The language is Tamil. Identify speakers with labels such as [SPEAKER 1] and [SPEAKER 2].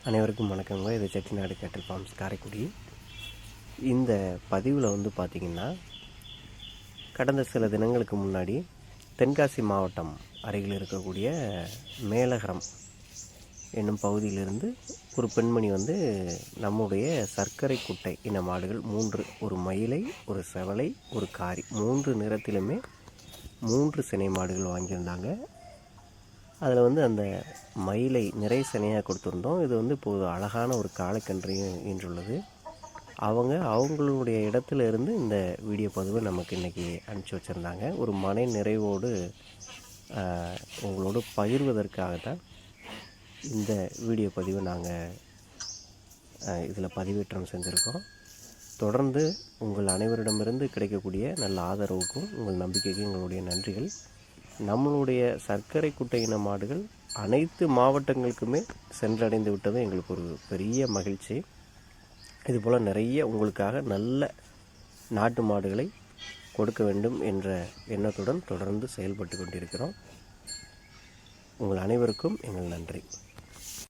[SPEAKER 1] அனைவருக்கும் வணக்கங்க. இது செட்டிநாடு கேட்டல் ஃபார்ம்ஸ் காரைக்குடி. இந்த பதிவில் பார்த்திங்கன்னா, கடந்த சில தினங்களுக்கு முன்னாடி தென்காசி மாவட்டம் அருகில் இருக்கக்கூடிய மேலகரம் என்னும் பகுதியிலிருந்து ஒரு பெண்மணி நம்முடைய சர்க்கரை குட்டை இன மாடுகள் 3, ஒரு மயிலை, ஒரு செவலை, ஒரு காரி, 3 நிறத்திலுமே 3 சினை மாடுகள் வாங்கியிருந்தாங்க. அதில் அந்த மயிலை நிறை சினையாக கொடுத்துருந்தோம். இது இப்போது அழகான ஒரு காளைக்கன்றையும் ஈன்றுள்ளது. அவங்களுடைய இடத்துல இருந்து இந்த வீடியோ பதிவை நமக்கு இன்றைக்கி அனுப்பிச்சி வச்சுருந்தாங்க. ஒரு மன நிறைவோடு உங்களோடு பகிர்வதற்காக தான் இந்த வீடியோ பதிவை நாங்கள் இதில் பதிவேற்றம் செஞ்சுருக்கோம். தொடர்ந்து உங்கள் அனைவரிடமிருந்து கிடைக்கக்கூடிய நல்ல ஆதரவுக்கும் உங்கள் நம்பிக்கைக்கும் எங்களுடைய நன்றிகள். நம்மளுடைய சர்க்கரை குட்டை இன மாடுகள் அனைத்து மாவட்டங்களுக்குமே சென்றடைந்து விட்டது எங்களுக்கு ஒரு பெரிய மகிழ்ச்சி. இதுபோல் நிறைய உங்களுக்காக நல்ல நாட்டு மாடுகளை கொடுக்க வேண்டும் என்ற எண்ணத்துடன் தொடர்ந்து செயல்பட்டு கொண்டிருக்கிறோம். உங்கள் அனைவருக்கும் எங்கள் நன்றி.